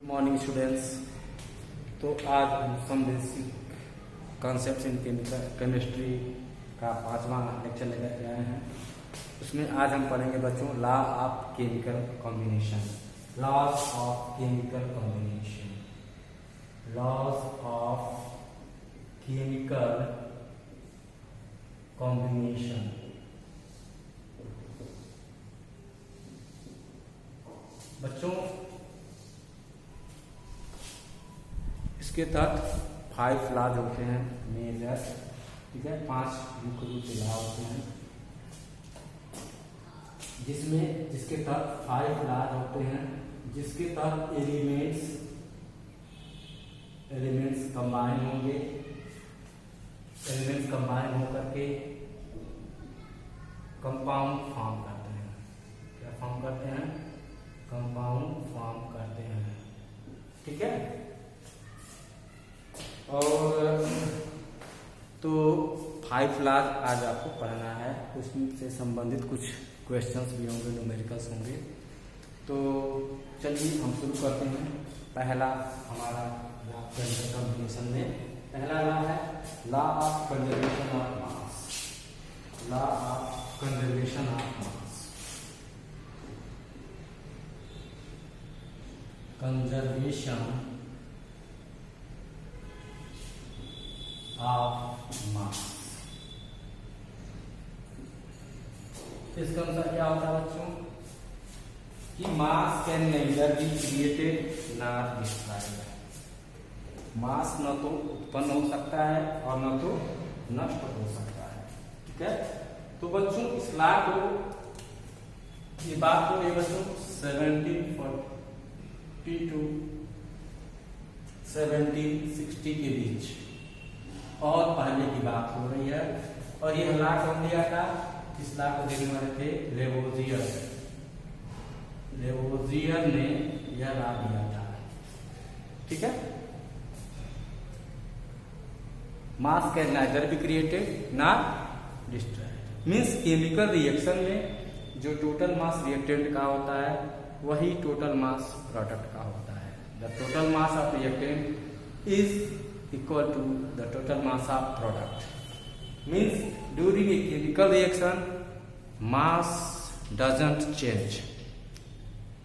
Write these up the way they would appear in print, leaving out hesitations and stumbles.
Morning students. तो आज हम some basic concepts in chemistry का 5वां लेक्चर लेकर के आए हैं। उसमें आज हम पढ़ेंगे बच्चों law of chemical combination, laws of chemical combination, laws of chemical combination. बच्चों इसके तहत 5 लॉज होते हैं मेजर, ठीक है, 5 मुख्य रूप से लॉ होते हैं जिसके तहत 5 लॉज होते हैं, जिसके तहत एलिमेंट्स कंबाइन होंगे, एलिमेंट्स कंबाइन होकर के कंपाउंड फॉर्म करते हैं। क्या फॉर्म करते हैं? कंपाउंड फॉर्म करते हैं, ठीक है। और तो 5 लॉज आज आपको पढ़ना है, उससे संबंधित कुछ क्वेश्चंस भी होंगे, न्यूमेरिकल्स होंगे। तो चलिए हम शुरू करते हैं। पहला हमारा कॉम्बिनेशन में पहला लॉ है law of conservation of mass, law of conservation of mass, conservation of mass. इसका अनुसार क्या होता है बच्चों कि mass can neither be created not destroyed. Mass न तो उत्पन्न हो सकता है और न तो नष्ट हो सकता है, ठीक है। तो बच्चों इस लॉ को, ये बात हो रही है बच्चों 1740 टू 1760 के बीच और पहले की बात हो रही है। और ये लॉ कौन दिया था? इस लॉ को देने वाले थे लेवोजियर। लेवोजियर ने यह लॉ दिया था, ठीक है। मास can neither B created not destroyed. Means chemical reaction में जो टोटल मास रिएक्टेंट का होता है वही टोटल मास प्रोडक्ट का होता है। The total mass of reactant is equal to the total mass of product. Means during a chemical reaction mass doesn't change,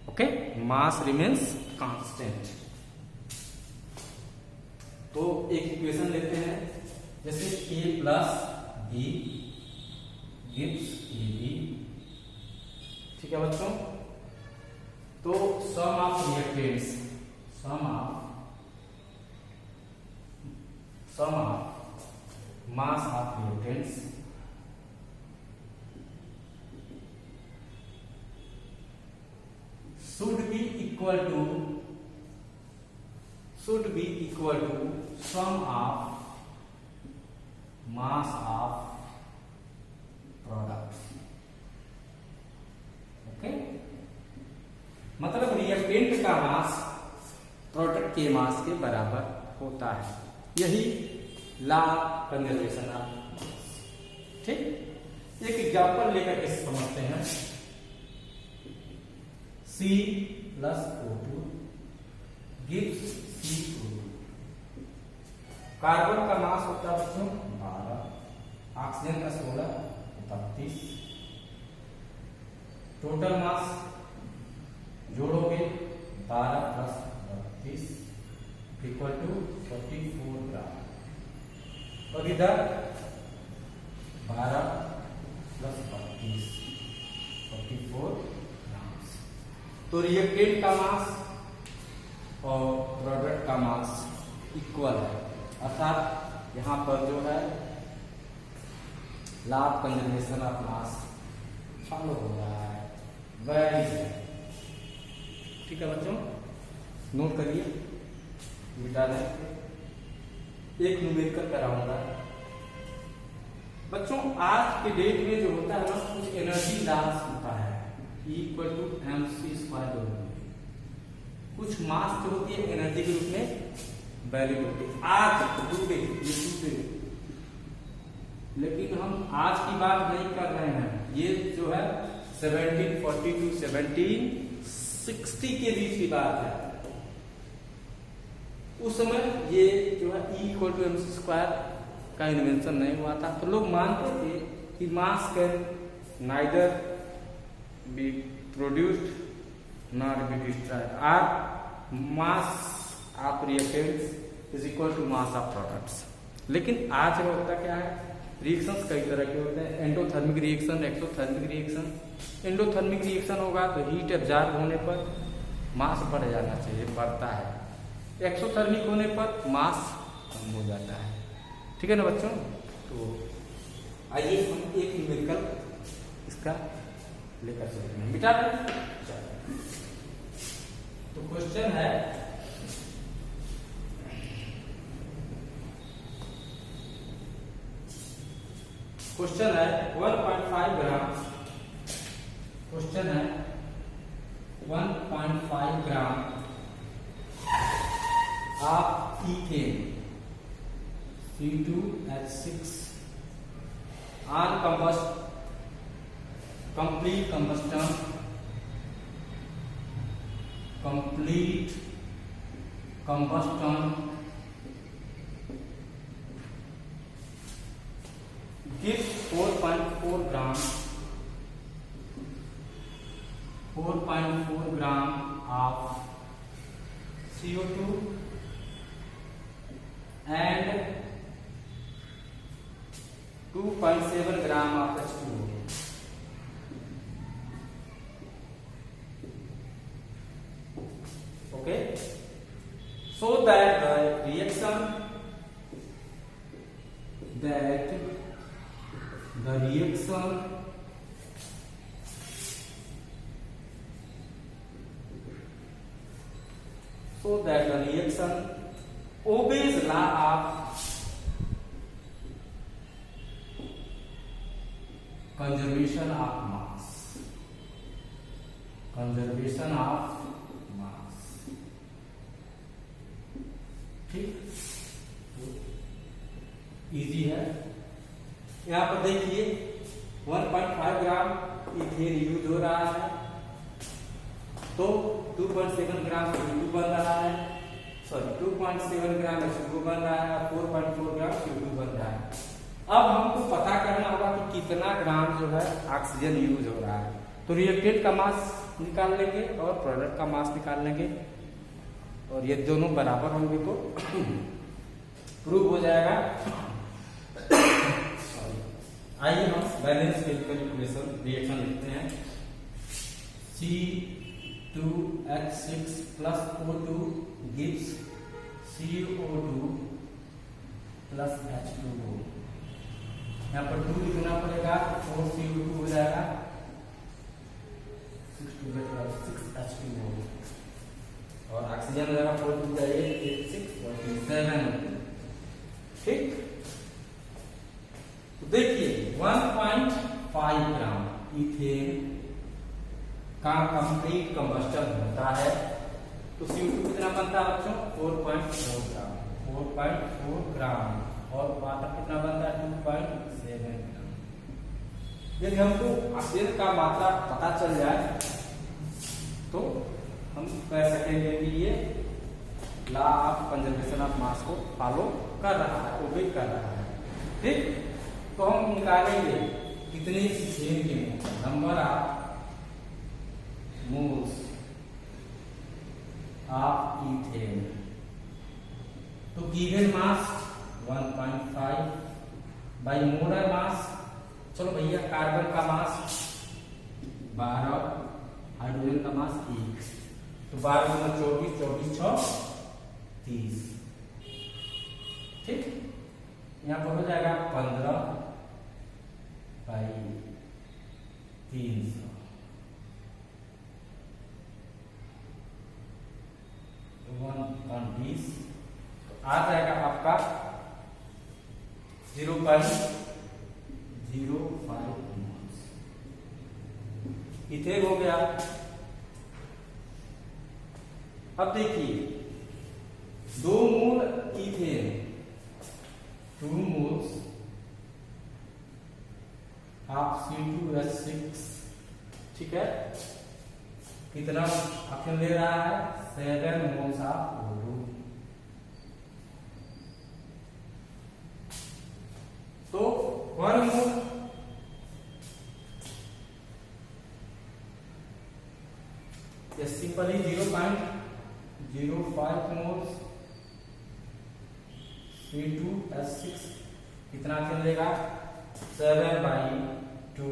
okay, mass remains constant. तो एक equation लेते हैं, जैसे A plus B gives AB, ठीक है बच्चों। तो sum of reactants, sum of mass of reactants should be equal to sum of mass of products, okay. मतलब रिएक्टेंट का मास प्रोडक्ट के मास के बराबर होता है। यही लॉ कंजर्वेशन ऑफ, ठीक। एक एग्जांपल लेकर के समझते हैं। C plus O2 gives CO2। Carbon का मास होता है बच्चों 12, ऑक्सीजन का 16, 32। टोटल मास जोड़ोगे 12 प्लस 32 इक्वल टू 44 ग्राम। और इधर 12 प्लस 32 44 ग्राम। तो रिएक्टेंट का मास और प्रोडक्ट का मास इक्वल है, अर्थात यहां पर जो है law of conservation of mass follow हो रहा है, वेरी है, ठीक है बच्चों। नोट करिए, मिटा दें। एक न्यूमेरिकल कराऊंगा बच्चों। आज के डेट में जो होता है ना, कुछ एनर्जी लॉस होता है, इक्वल टू mc²। कुछ मास जो होती है एनर्जी के रूप में वैल्यू होती है आज टुडे, लेकिन हम आज की बात नहीं कर रहे हैं। ये जो है 1740 टू 1760 के बीच की बात है। उस समय ये जो है E=mc² का इन्वेंशन नहीं हुआ था, तो लोग मानते थे कि mass can neither be produced not be destroyed, और mass of reactants is equal to mass of products. लेकिन आज होता क्या है, रिएक्शंस कई तरह के होते हैं, endothermic reaction, exothermic reaction. Endothermic reaction होगा तो हीट एब्जॉर्ब होने पर मास बढ़ जाना चाहिए, बढ़ता है। एक्सोथर्मिक होने पर मास कम हो जाता है। ठीक है ना बच्चों? तो आइए हम एक न्यूमेरिकल इसका लेकर चलते हैं, मिटा दें। तो क्वेश्चन है, क्वेश्चन है 1.5 ग्राम, क्वेश्चन है 1.5 gram of ethane C2H6 on complete combustion gives 4.4 gram of CO2 and 2.7 gram of H2O. Okay, so that the reaction obeys law of conservation of mass. ठीक, इजी है। यहां पर देखिए 1.5 ग्राम इथेन यूज हो रहा है, तो 2.7 ग्राम CO2 बन रहा है, सॉरी 2.7 ग्राम H2O बन रहा है, 4.4 ग्राम CO2 बन रहा है। अब हमको पता करना होगा कि कितना ग्राम जो है ऑक्सीजन यूज हो रहा है। तो रिएक्टेंट का मास निकाल लेंगे और प्रोडक्ट का मास निकाल लेंगे, और ये दोनों बराबर होंगे तो प्रूव हो जाएगा। आइए हम बैलेंस केमिकल इक्वेशन रिएक्शन लिखते हैं। C2H6 plus O2 gives CO2 plus H2O। यहाँ पर 2 लिखना पड़ेगा, 4 CO2 हो जाएगा, 6 H2O, और ऑक्सीजन हो जाएगा 4 2 8 6 और 7। ठीक, तो देखिए 1.5 ग्राम इथेन का कंप्लीट कंबस्टन होता है, तो CO2 कितना बनता है बच्चों? 4.4 ग्राम, 4.4 ग्राम, और वाटर कितना बनता है? 2.7 ग्राम। यदि हमको ऑक्सीजन का मात्रा पता चल जाए तो हम कह सकेंगे कि ये लॉ ऑफ कंजर्वेशन ऑफ मास को फॉलो कर रहा है, ओबे कर रहा है। ठीक, तो हम निकालेंगे कितने इथेन के number of moles of ethane. तो given mass 1.5 by molar mass, चलो भैया कार्बन का मास 12, हाइड्रोजन का मास 1, तो 12 गुना 24, 24 6 30। ठीक, यहाँ पर हो जाएगा 15 बाई 300, 120, आ जाएगा आपका 0.05 इथेन हो गया। अब देखिए 2 मोल इथेन, 2 मोल्स ऑफ C2H6, ठीक है, कितना ऑप्शन ले रहा है? 7 moles of O2। 1 mole simply 0.05 moles C2H6 कितना चलेगा 7/2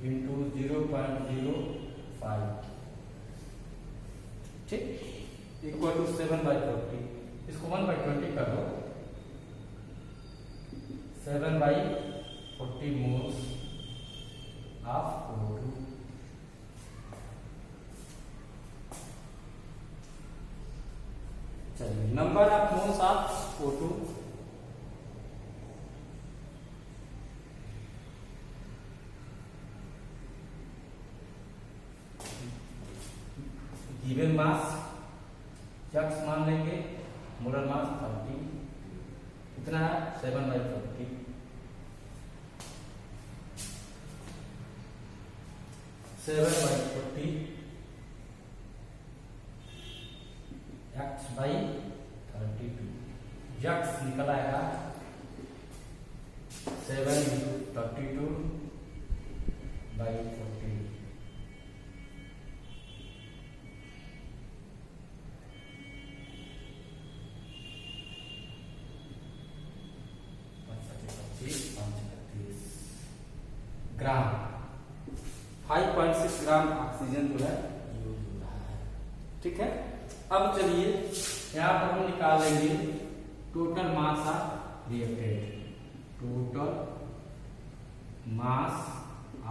इंटू 0.05 ठीक इक्वल टू 7/20 इसको 1/20 कर दो 7/40 मोल्स ऑफ O2 चलिए number of moles of O2 given mass x मान लेंगे मोलर मास 30 कितना है 7/40 7/40 x/32 यक्स निकल आएगा 7 into 32/40 ग्राम 5.6 ग्राम ऑक्सीजन जो है यूज हो रहा है ठीक है। अब चलिए यहाँ पर हम निकाल लेंगे total mass of reactant total mass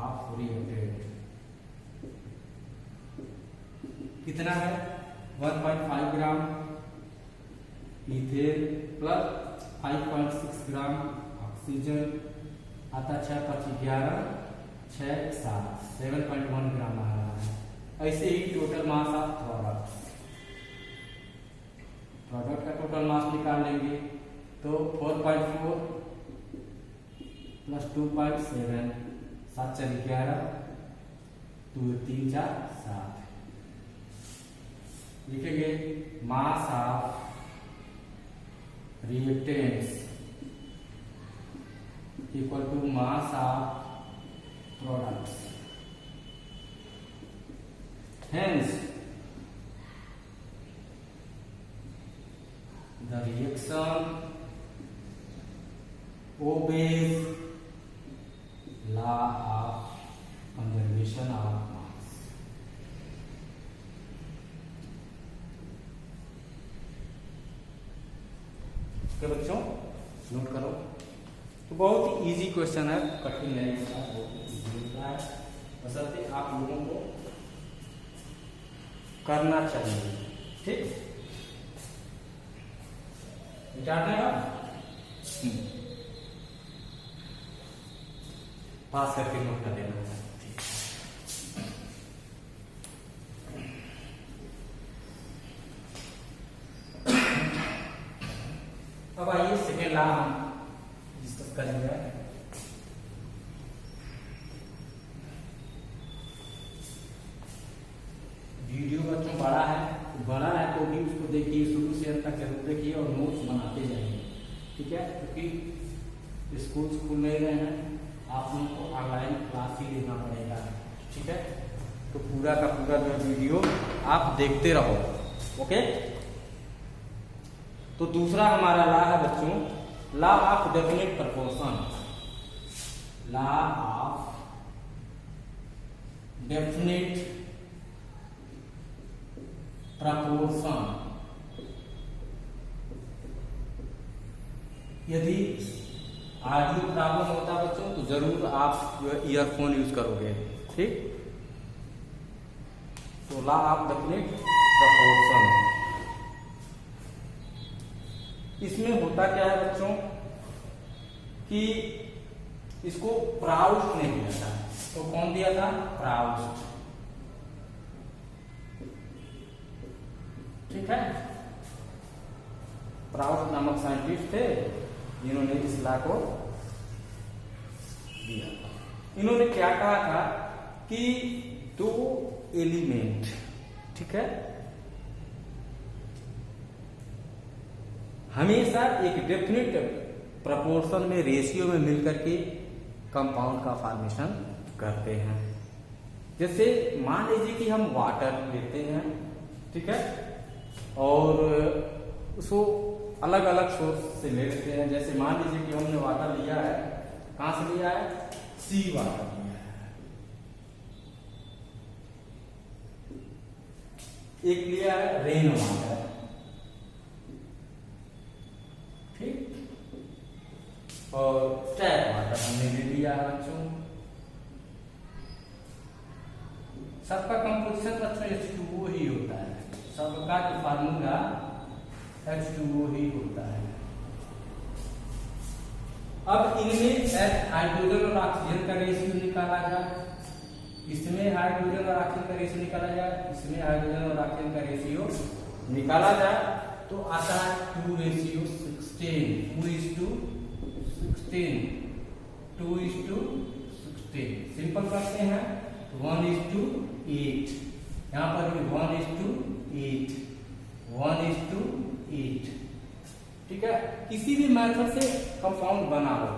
of reactant कितना है 1.5 ग्राम इथेन प्लस 5.6 ग्राम ऑक्सीजन आता 6×5=11 6×7 7.1 ग्राम आ रहा है। ऐसे ही टोटल मास ऑफ प्रोडक्ट का टोटल मास निकाल लेंगे तो 4.4 प्लस 2.7 7×4=11 2 3 4 7 लिखेंगे mass of reactants equal to mass of products hence the reaction obeys law of conservation of mass क्या बच्चों नोट करो तो बहुत इजी क्वेश्चन है कठिन नहीं होता बहुत इजी होता है बशर्ते आप लोगों को करना चाहिए ठीक विचारने का पास करके नोट कर देना अब आइए सेकेंड लॉ हम डिस्कस करेंगे वीडियो बच्चों बड़ा है तो भी उसको देखिए शुरू से अंत तक जरूर देखिए और नोट्स बनाते जाइए ठीक है क्योंकि स्कूल खुल नहीं रहे हैं आप लोगों को ऑनलाइन क्लास ही लेना पड़ेगा ठीक है तो पूरा का पूरा जो वीडियो आप देखते रहो ओके। तो दूसरा हमारा लॉ है बच्चों law of definite proportion law of definite proportion यदि ऑडियो प्रॉब्लम होता है बच्चों तो जरूर आप जो है ईयरफोन यूज करोगे ठीक। तो लॉ ऑफ डेफिनेट प्रपोर्शन इसमें होता क्या है बच्चों कि इसको प्राउस्ट ने दिया था तो कौन दिया था प्राउस्ट ठीक है प्राउस्ट नामक साइंटिस्ट थे जिन्होंने इस लॉ को दिया था। इन्होंने क्या कहा था कि दो एलिमेंट ठीक है हमेशा एक डेफिनेट प्रपोर्शन में, रेशियो में मिलकर के कंपाउंड का फॉर्मेशन करते हैं। जैसे मान लीजिए कि हम वाटर लेते हैं, ठीक है, और उसको अलग अलग सोर्स से ले लेते हैं। जैसे मान लीजिए कि हमने वाटर लिया है, कहां से लिया है? सी वाटर लिया है। एक लिया है रेन वाटर, ठीक, और टैप वाटर हमने ले लिया है बच्चों। सबका कंपोजिशन बच्चों H2O ही होता है, सबका जो फार्मूला H2O ही होता है। अब इनमें हाइड्रोजन और ऑक्सीजन का रेशियो निकाला जाए, इसमें हाइड्रोजन और ऑक्सीजन का रेशियो निकाला जाए, इसमें हाइड्रोजन और ऑक्सीजन का रेशियो निकाला जाए तो आता है 2:16, 2:16। सिंपल करते हैं 1:8, यहां पर भी 1:8, 1:8, ठीक है। किसी भी मेथड से कंपाउंड बना हो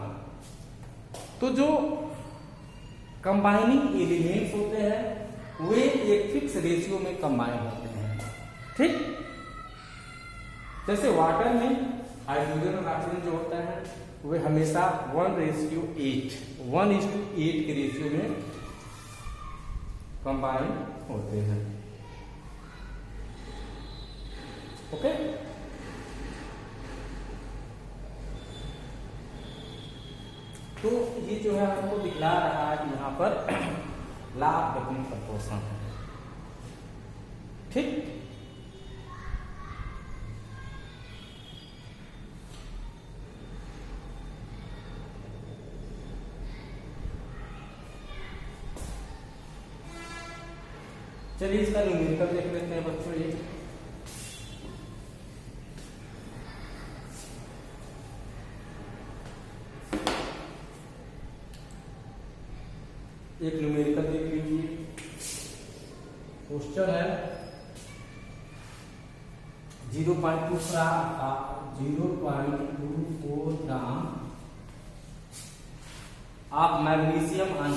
तो जो कंबाइनिंग एलिमेंट्स होते हैं वे एक फिक्स रेशियो में कंबाइन होते हैं, ठीक। जैसे वाटर में हाइड्रोजन और ऑक्सीजन जो होता है वे हमेशा 1:8 के रेशियो में कंबाइन होते हैं, ओके। तो ये जो है हमको दिखला रहा है कि यहाँ पर लॉ ऑफ डेफिनिट प्रपोर्शन है, ठीक। चलिए इसका न्यूमेरिकल देख लेते हैं बच्चों। ये एक न्यूमेरिकल देख लीजिए। क्वेश्चन है 0.24 gram of magnesium on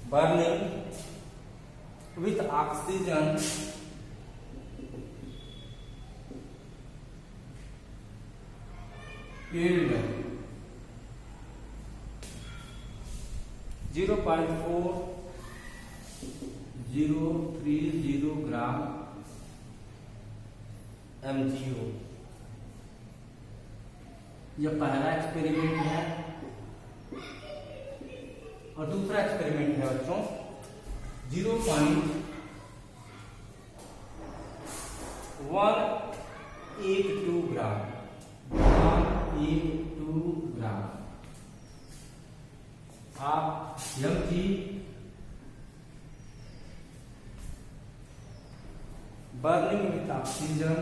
burning with oxygen yield 0.4030 gram MgO। यह पहला एक्सपेरिमेंट है और दूसरा एक्सपेरिमेंट है बच्चों 0.182 ग्राम, 182 ग्राम आप Mg burning with oxygen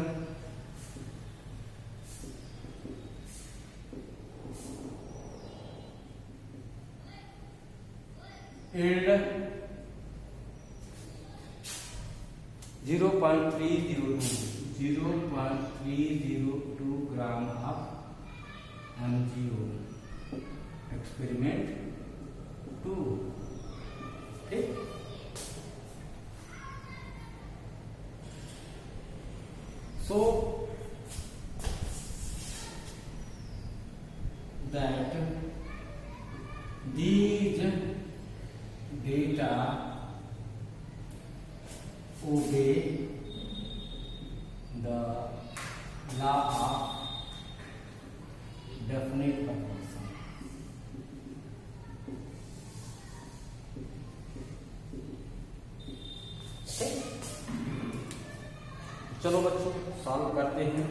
yield 0.302 gram of MgO। Experiment 2, ठीक। So that these data obey the law of definite proportion। चलो बच्चों सॉल्व करते हैं।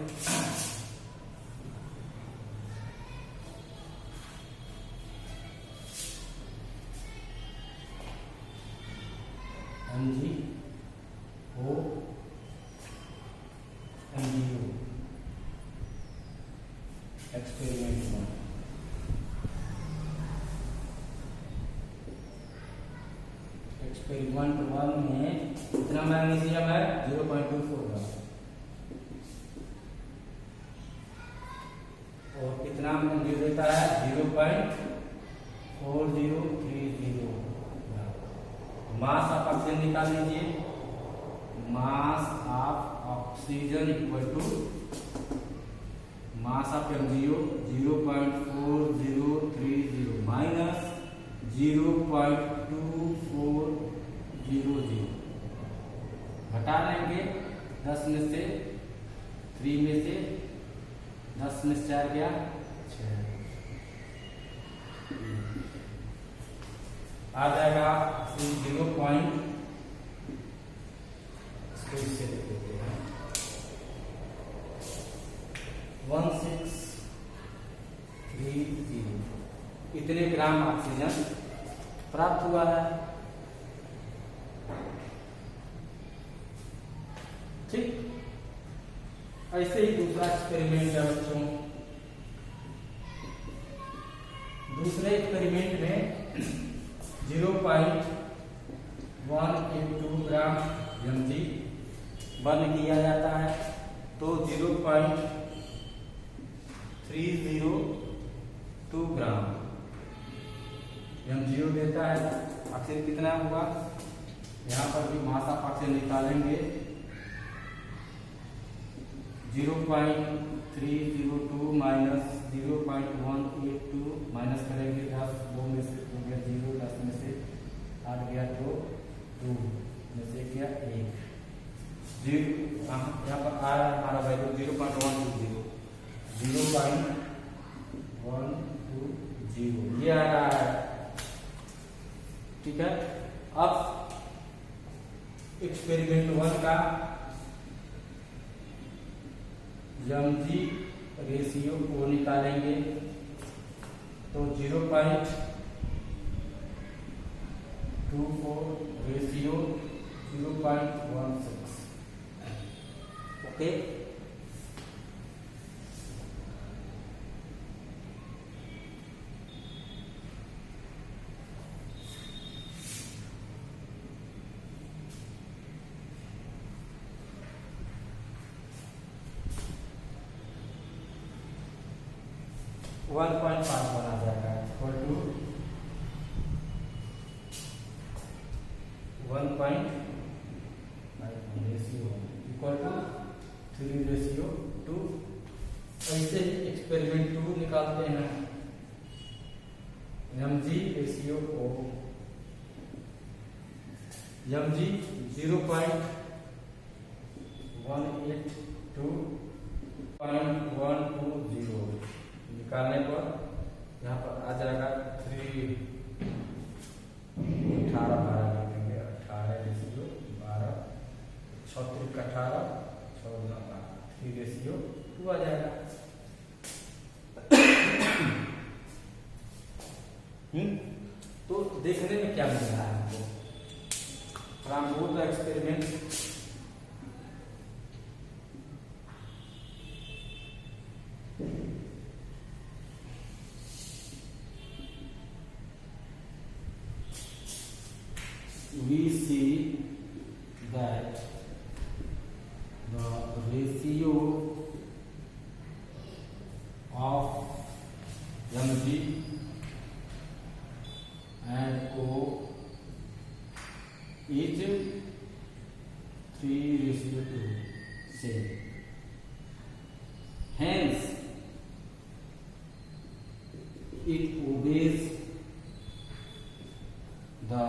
MgO MgO experiment 1। एक्सपेरिमेंट 1 में कितना मैग्नीशियम है? 0.24 ग्राम। और कितना जो देता है? 0.4030 ग्राम। मास ऑफ ऑक्सीजन निकाल लीजिए। Mass of oxygen equal to mass of MgO 0.4030 minus 0.2400। घटा लेंगे 10 में से 3 में से 10 में से 4 गया 6 आ जाएगा 0.1630। इतने ग्राम ऑक्सीजन प्राप्त हुआ है। ठीक, ऐसे ही दूसरा एक्सपेरिमेंट है बच्चों। दूसरे एक्सपेरिमेंट में 0.182 ग्राम Mg बर्न किया जाता है, तो 0.302 ग्राम MgO देता है। ऑक्सीजन कितना हुआ? यहाँ पर भी मास ऑफ ऑक्सीजन निकालेंगे। 0.302 माइनस 0.182 माइनस करेंगे 10, 2 में से 2 गया 0, 10 में से 8 गया 2, 2 में से गया 1, 0। यहाँ पर आ रहा है हमारा वैल्यू 0.120, 0.120 ये आ रहा है। ठीक है, अब एक्सपेरिमेंट 1 का Mg रेशियो को निकालेंगे, तो 0.24 रेशियो 0.16। ओके, वन 1.5 बना जाएगा equal to 1.5 ratio equal to 3:2। ऐसे ही एक्सपेरिमेंट 2 निकालते हैं। Mg रेशियो को Mg 0.182.120 निकालने पर यहाँ पर आ जाएगा 3 18 12 लिखेंगे 18 रेशियो 12 36 का 18 14 का 3:2 आ जाएगा। तो देखने में क्या मिल रहा है हमको? From both the experiment we see that the ratio of Mg and O is 3:2 same. Hence, it obeys the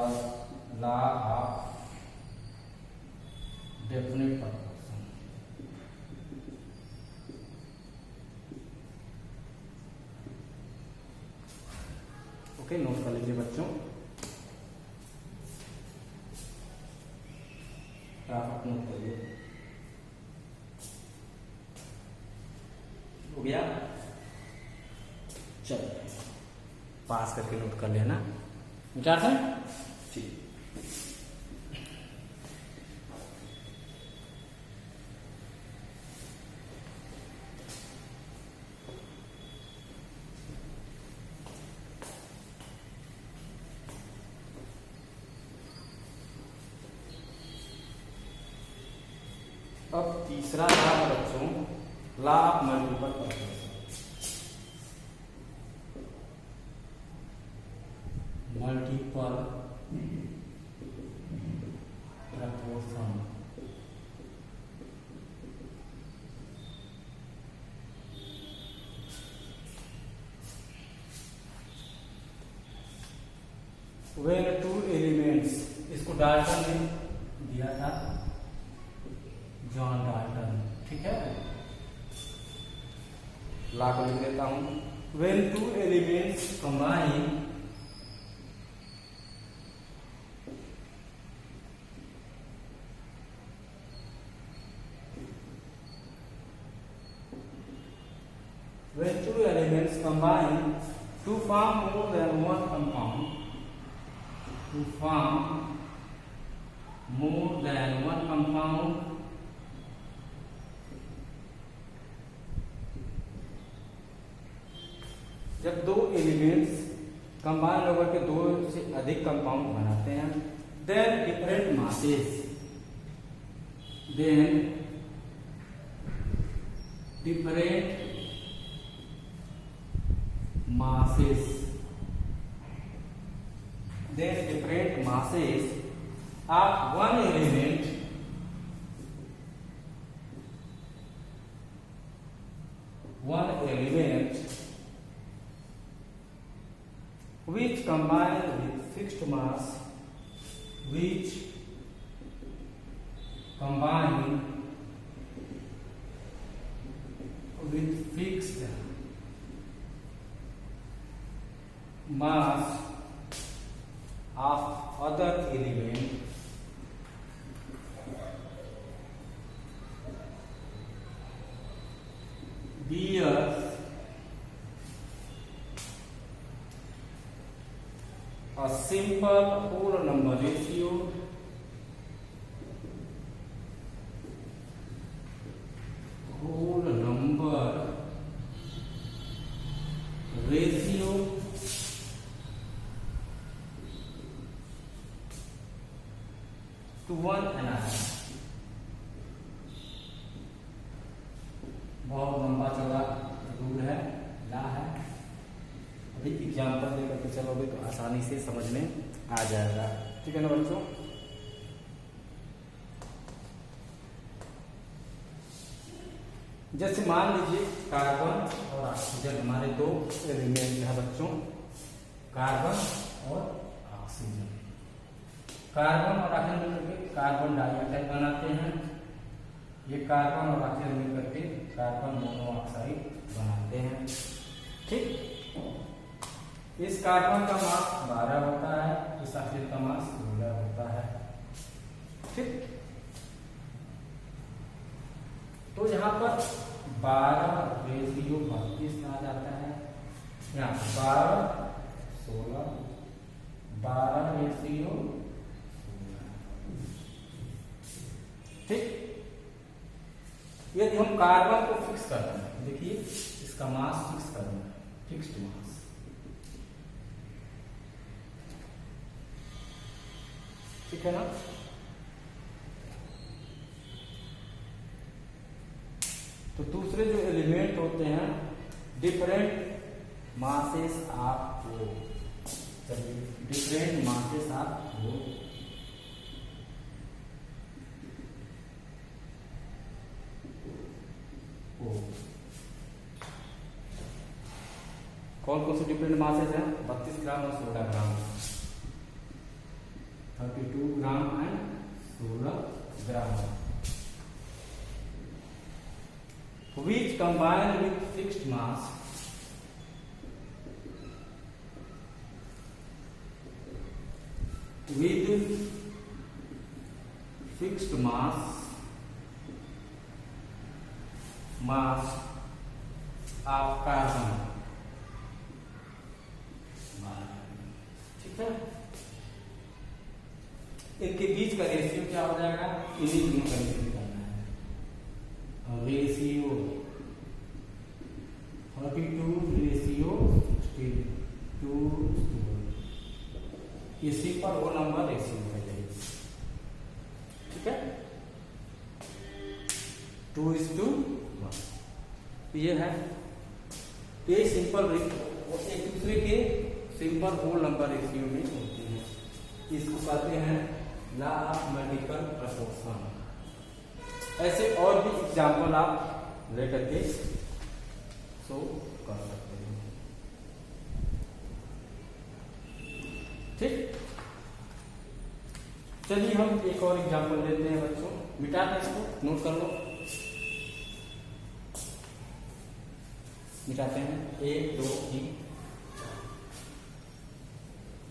law of definite proportion. Okay, note कर लीजिए बच्चों। आप नोट करिए। हो गया? चलो पास करके नोट कर लेना। विचार है? ठीक। अब तीसरा लॉ है बच्चों, law of multiple proportion. Multiple proportion. When two elements, इसको डाल्टन ने दिया था, जॉन डाल्टन, ठीक है। ला को लिख देता हूं। When two elements combine, when two elements combine to form more than one compound, to form more than one compound, जब दो एलिमेंट्स कंबाइन होकर के दो से अधिक कंपाउंड बनाते हैं, then different masses, then different masses of one element which combine with fixed mass, which combine with fixed mass of other element bears a simple whole number ratio to one another। बहुत लंबा चौड़ा rule है, ला है। अभी example देकर के चलोगे तो आसानी से समझ में आ जाएगा, ठीक है ना बच्चों। जैसे मान लीजिए कार्बन और ऑक्सीजन हमारे दो एलिमेंट है बच्चों, कार्बन और ऑक्सीजन। कार्बन और ऑक्सीजन मिलकर कार्बन डाइऑक्साइड बनाते हैं, ये कार्बन और ऑक्सीजन मिलकर के कार्बन मोनोऑक्साइड बनाते हैं, ठीक। इस कार्बन का मास 12 होता है, इस ऑक्सीजन का मास 16 होता है, ठीक। तो यहाँ पर 12:32 आ जाता है, यहाँ 12 16 12:16, ठीक। यदि हम कार्बन को फिक्स करते हैं, देखिए इसका मास फिक्स करना है, फिक्स्ड मास, ठीक है ना। तो दूसरे जो एलिमेंट होते हैं डिफरेंट मासेस ऑफ वो, चलिए डिफरेंट मासेस ऑफ वो, कौन कौन से डिफरेंट मासेस हैं? 32 ग्राम और 16 ग्राम, 32 gram and 16 gram, which combine with fixed mass of carbon, ठीक है। इनके बीच का रेशियो क्या हो जाएगा? इन्हीं दोनों का रेशियो करना है, रेशियो 32:62, इसी पर वो नंबर रेशियो है, ठीक है। 2:1। ये है, ये सिंपल एक दूसरे के सिंपल होल नंबर रेशियो में होते हैं। इसको कहते हैं लॉ ऑफ मल्टीपल प्रपोर्शन। ऐसे और भी एग्जाम्पल आप लेकर के सो कर सकते हैं। ठीक, चलिए हम एक और एग्जाम्पल लेते हैं बच्चों। मिटा दें इसको, नोट कर लो। मिटाते हैं 1 2 3।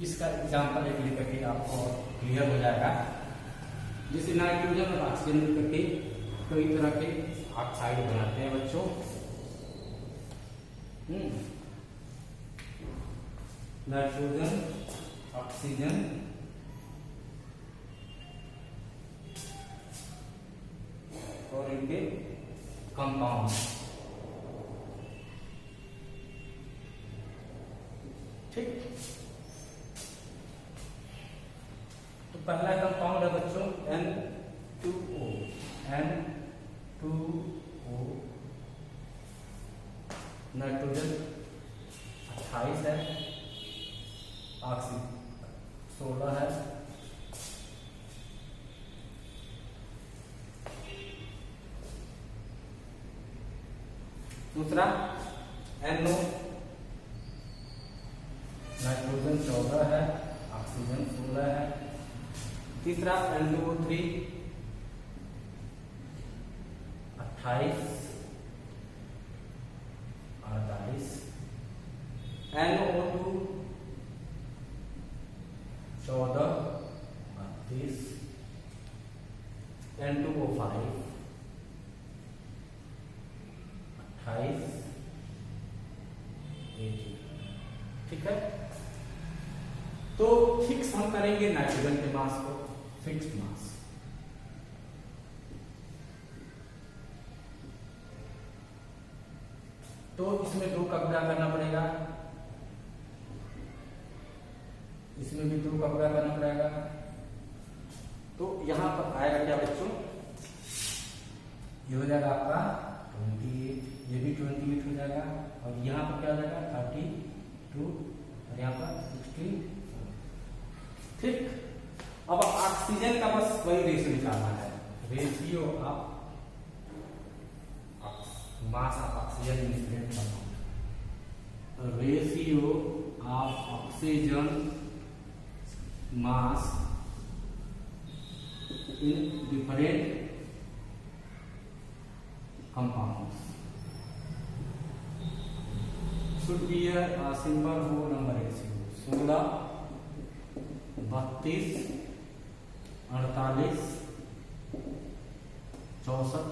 इसका एग्जाम्पल एक लेकर के आपको क्लियर हो जाएगा। जैसे नाइट्रोजन और ऑक्सीजन करके कई तरह के ऑक्साइड बनाते हैं बच्चों। नाइट्रोजन, ऑक्सीजन और इनके कंपाउंड। ठीक, तो पहला कंपाउंड है बच्चों N2O। N2O नाइट्रोजन 28 है, ऑक्सीजन 16 है। दूसरा NO नाइट्रोजन 14 है, ऑक्सीजन 16 है। तीसरा N2O3 28 48। NO2 14 32। N2O5 28 18। ठीक है, तो फिक्स हम करेंगे नाइट्रोजन के मास को, फिक्स्ड मास। तो इसमें 2 कब्जा करना पड़ेगा, इसमें भी 2 कब्जा करना पड़ेगा। तो यहां पर आएगा क्या बच्चों, ये हो जाएगा आपका 28, ये भी 28 हो जाएगा। और यहाँ पर क्या हो जाएगा 32 और यहाँ पर 64। ठीक, अब ऑक्सीजन का बस वही रेशियो निकालना है, ratio of mass of oxygen in different compound. Ratio of oxygen mass in different compounds should be a simple whole number ratio। 16 32 48 64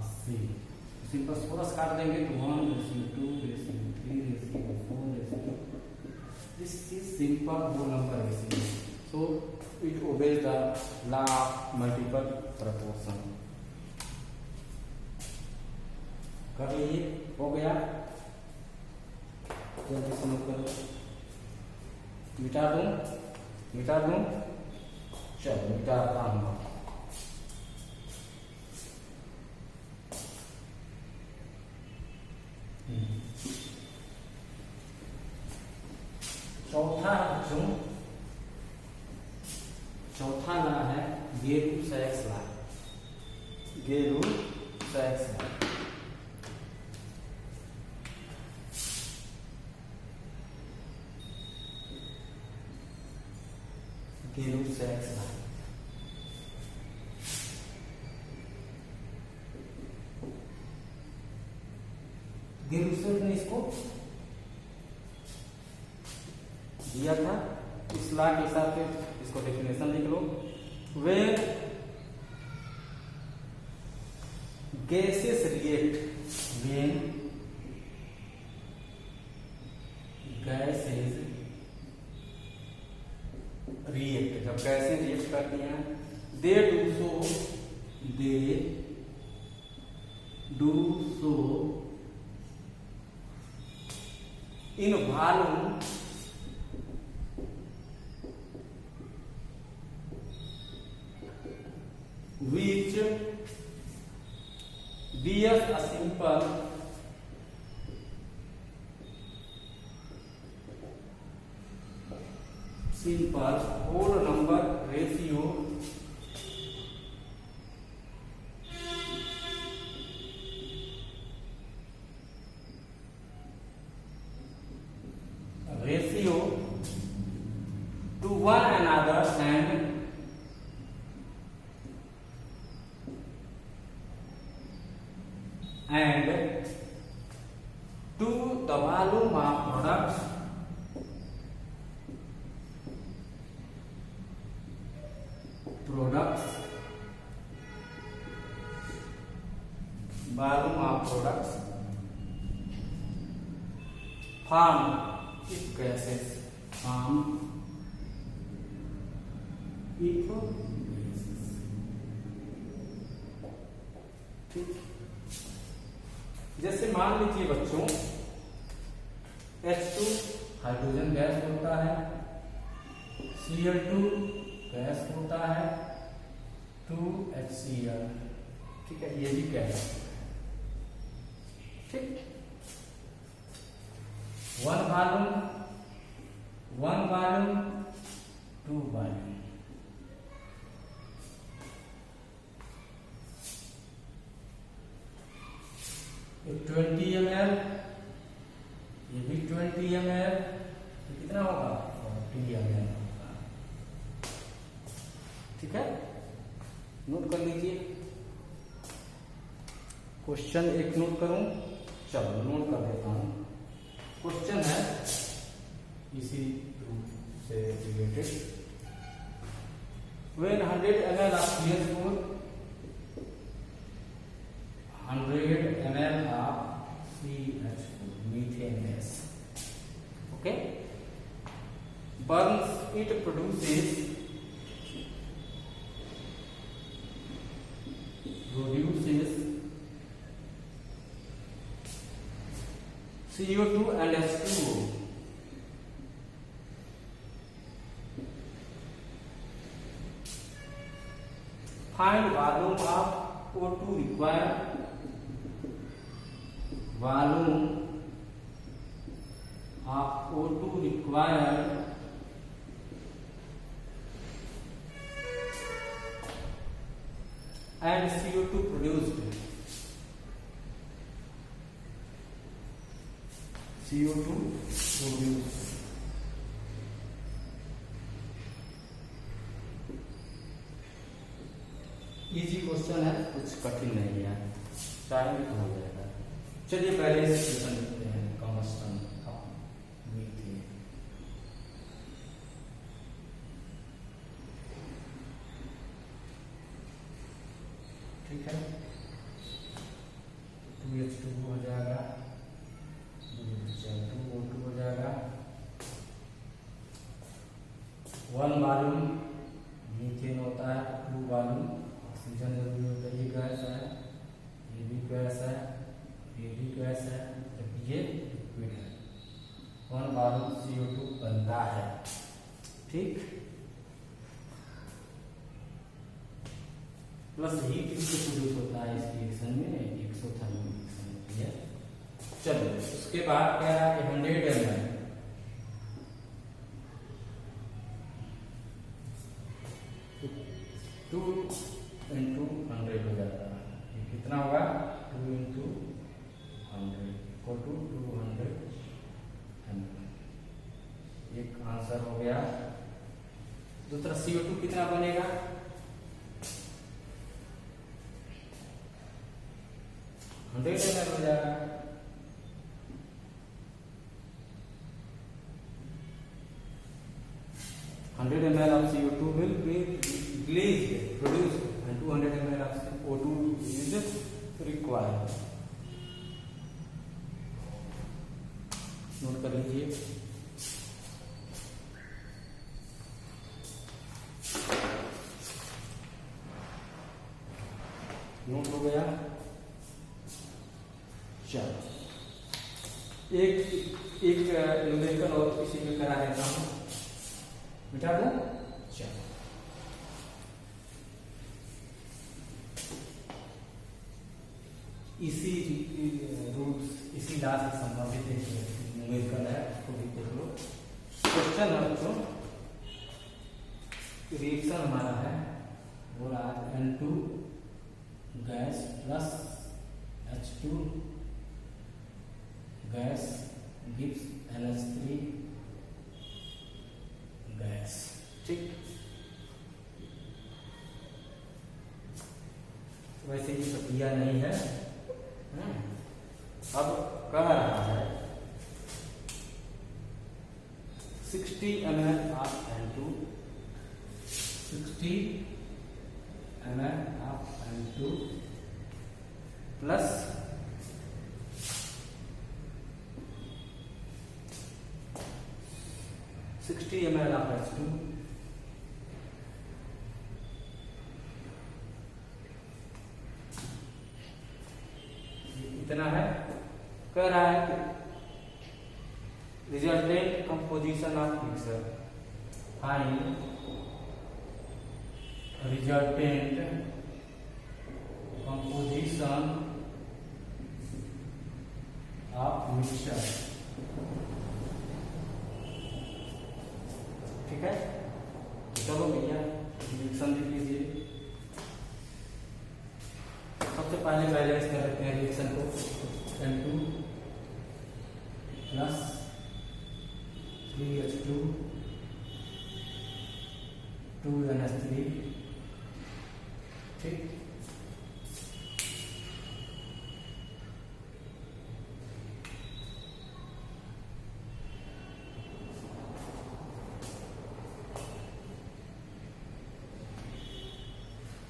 80। Simple 16 से काट देंगे तो 1:2:3:4। This is simple whole number ratio, so it obeys the law of multiple proportion। कर लीजिए, हो गया। जल्दी से नोट करो। मिटा दूं, चलो मिटाता हूँ। चौथा ला है गेरू-सैक्स ला। गेरू-सैक्स ला गेरू-सैक्स ला। गेरू-सैक्स ने इसको दिया था, इस ला के हिसाब से इसको डेफिनेशन लिख लो। Where gases react, when gases react, जब गैसें रिएक्ट करती हैं, they do so in volume which just a simple whole number ratio to one another and to the volume of products volume of products farm if gases farm if gases। ठीक, जैसे मान लीजिए बच्चों H2 hydrogen gas होता है, Cl2 gas होता है, 2HCl, ठीक है, ये भी गैस। ठीक, वन वॉल्यूम, टू वॉल्यूम। ये 20 ml, ये भी 20 ml, ये कितना होगा 40 ml होगा। ठीक है, नोट कर लीजिए। क्वेश्चन एक नोट करूं, चलो नोट कर देता हूं। क्वेश्चन है इसी रूप से related, when 100 ml of CH4, 100 ml of CH4 methane gas, okay, burns, it produces CO2 and H2O। Find volume of O2 required, volume of O2 required and CO2 produced। CO2 produced। Easy question है, कुछ कठिन नहीं है, time भी हो जाएगा। चलिए पहले इस क्वेश्चन लिखते हैं, कम्बस्टन ऑफ मीथेन। ठीक है, 2H2 हो जाएगा, 2O2 हो जाएगा, वन वॉल्यूम मीथेन होता है, टू वॉल्यूम ऑक्सीजन जरूरी होता है। ये गैस है, ये भी गैस है, ये भी गैस है, ये लिक्विड है। वन वॉल्यूम CO2 बनता है। ठीक, प्लस हीट इससे प्रोड्यूस होता है इस रिएक्शन में, एक्सोथर्मल रिएक्शन होती है। चलो उसके बाद क्या है कि 100 ml, 2 into 100 हो जाता है। ये कितना होगा 2 into 100 इक्वल टू 200 ml। एक आंसर हो गया। दूसरा CO2 कितना बनेगा, 100 ml हो जाएगा। $100 ml of CO2 will be released, produced, and 200 ml of O2 is required। Note कर लीजिए। नोट हो गया। चलो एक न्यूमेरिकल और इसी में करा देता हूं, मिटा दो। चलो इसी रूल्स इसी लॉ से संबंधित एक न्यूमेरिकल है, उसको भी देख लो। क्वेश्चन है बच्चों, रिएक्शन हमारा है वो रहा N2 gas plus H2 gas gives NH3 gas. ठीक, वैसे ही प्रक्रिया नहीं है। अब कह रहा है 60 ml of N2, 60 ml of N2 plus 60 ml of H2 इतना है। कह रहा है कि resultant composition of mixer, find resultant composition of mixer. ठीक है, चलो भैया रिएक्शन लिख लीजिए। सबसे पहले बैलेंस कर लेते हैं रिएक्शन को। N2 plus 3H2 2NH3। ठीक,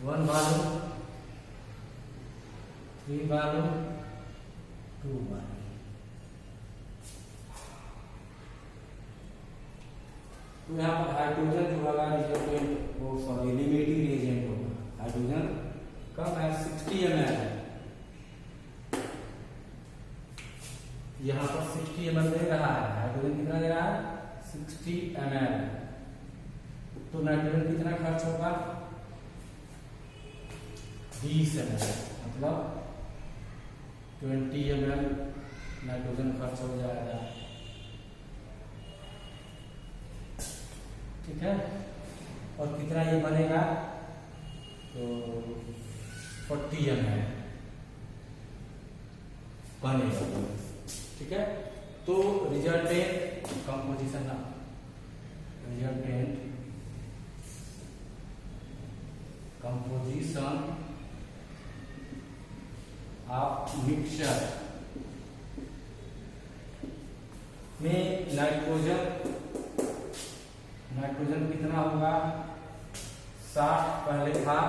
वन वॉल्यूम 3 वॉल्यूम 2 वॉल्यूम। तो यहाँ पर हाइड्रोजन जो होगा रिजल्टेंट वो सॉरी लिमिटिंग रिएजेंट होगा। हाइड्रोजन कम है 60 ml है, यहाँ पर 60 ml दे रहा है। हाइड्रोजन कितना दे रहा है 60 ml। तो नाइट्रोजन कितना खर्च होगा 20 ml, मतलब 20 ml नाइट्रोजन खर्च हो जाएगा। ठीक है, और कितना ये बनेगा तो 40 ml बनेगा। ठीक है, तो रिजल्टेंट कंपोजिशन ऑफ मिक्सचर में नाइट्रोजन कितना होगा 60 पहले था,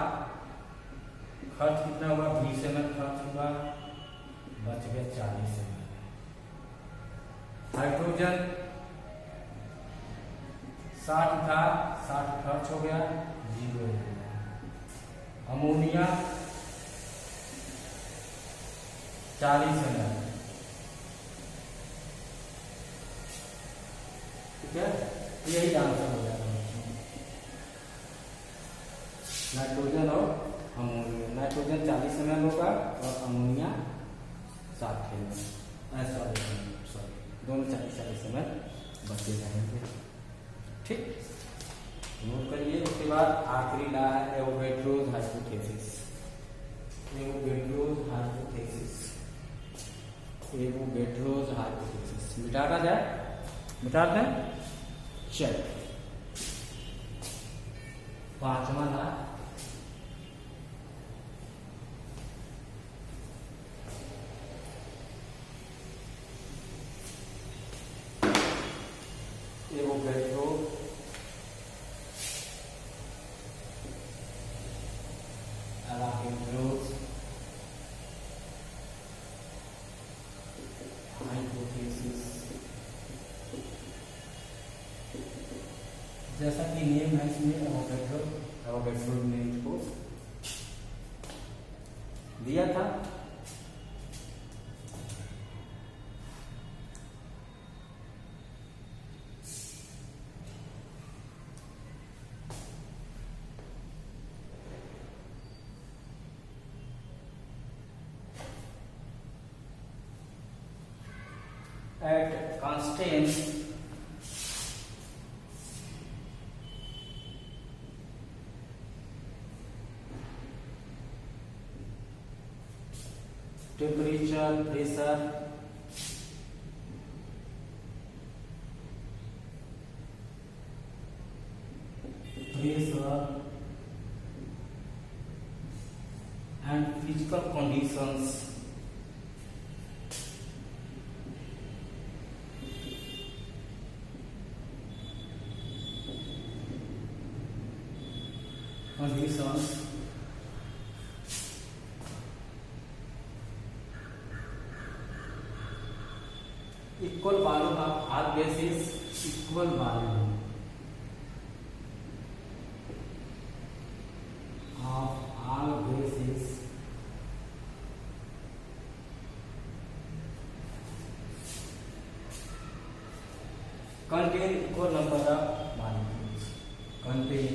खर्च कितना होगा 20 ml खर्च होगा, बच गया 40 ml। हाइड्रोजन 60 था, 60 खर्च हो गया, 0 हो गया। Ammonia 40 ml। ठीक है, यही आंसर हो जाएगा नाइट्रोजन और अमोनिया। नाइट्रोजन 40 ml होगा और अमोनिया 60 ml। सॉरी दोनों 40 ml बचे रहेंगे। ठीक, नोट करिए। उसके बाद आखिरी ला है एवोगैड्रोस हाइपोथेसिस। मिटाना जाए, मिटा दें। चल, पांचवा ला एवोगैड्रो हाइपोथेसिस। जैसा कि नेम है इसमें एवोगैड्रो ने इसको दिया था। at constant temperature, pressure, and physical conditions equal volume of all gases, equal volume of all gases contain equal number of molecules. Contain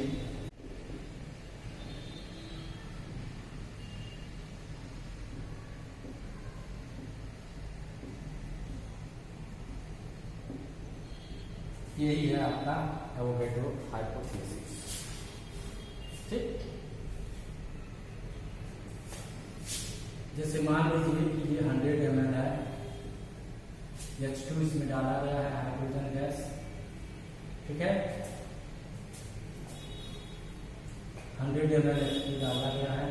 यही है आपका एवोगैड्रो हाइपोथेसिस। ठीक, जैसे मान लीजिए कि ये 100 ml है, H2 इसमें डाला गया है हाइड्रोजन गैस। ठीक है, 100 ml H2 डाला गया है,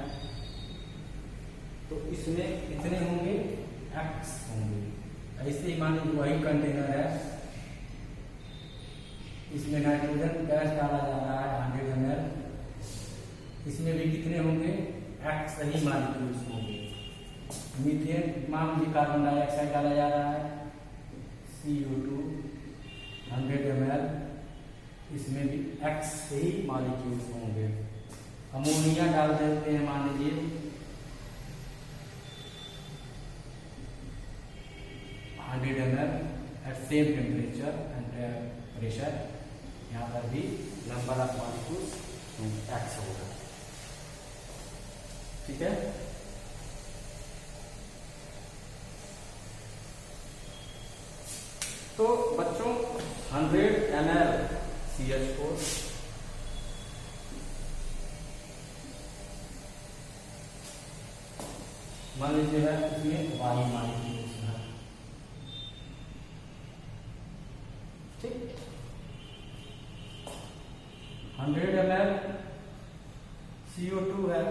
तो इसमें कितने होंगे? X होंगे। ऐसे ही मान लीजिए वही कंटेनर है, इसमें नाइट्रोजन गैस डाला जा रहा है 100 ml, इसमें भी कितने होंगे? X ही मॉलिक्यूल्स होंगे। मीथेन मान लीजिए कार्बन डाइऑक्साइड डाला जा रहा है CO2 100 ml, इसमें भी X ही मॉलिक्यूल्स होंगे। अमोनिया डाल देते हैं मान लीजिए 100 ml at same temperature and pressure, यहाँ पर भी नंबर ऑफ मॉलिक्यूल्स X होगा। ठीक है, तो बच्चों 100 ml CH4 मान लीजिएगा इसमें वाई मॉलिक्यूल्स है। ठीक, 100 ml CO2 है,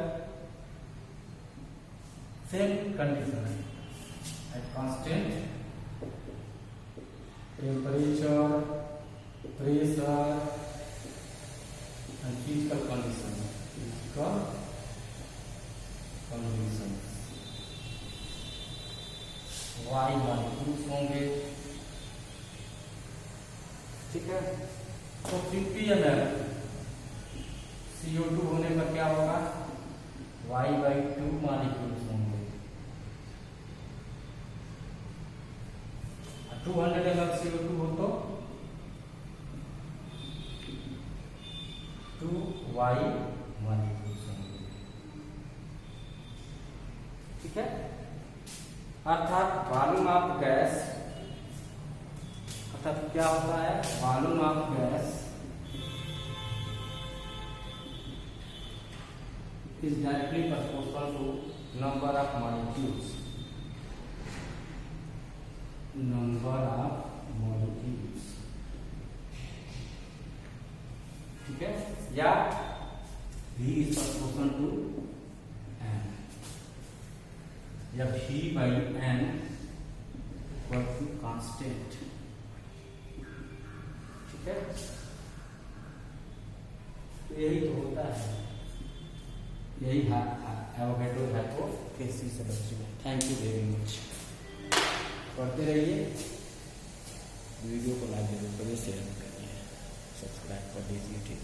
सेम कंडीशन है at constant temperature, pressure and physical condition. Y molecules होंगे। ठीक है, तो 50 ml CO2 होने पर क्या होगा? Y/2 मॉलिक्यूल्स होंगे। 200 ml CO2 हो तो 2Y मॉलिक्यूल्स होंगे। ठीक है, अर्थात वॉल्यूम ऑफ गैस, अर्थात क्या होता है? Volume of gas is directly proportional to number of molecules. Number of molecules, ठीक है, या V is proportional to N, या V/N इक्वल टू कांस्टेंट। ठीक है, तो यही तो होता है, यही एवोगैड्रो हाइपोथेसिस है बच्चों। थैंक यू वेरी मच, पढ़ते रहिए, वीडियो को लाइक जरूर करिए, शेयर करिए, सब्सक्राइब कर दीजिए। ठीक।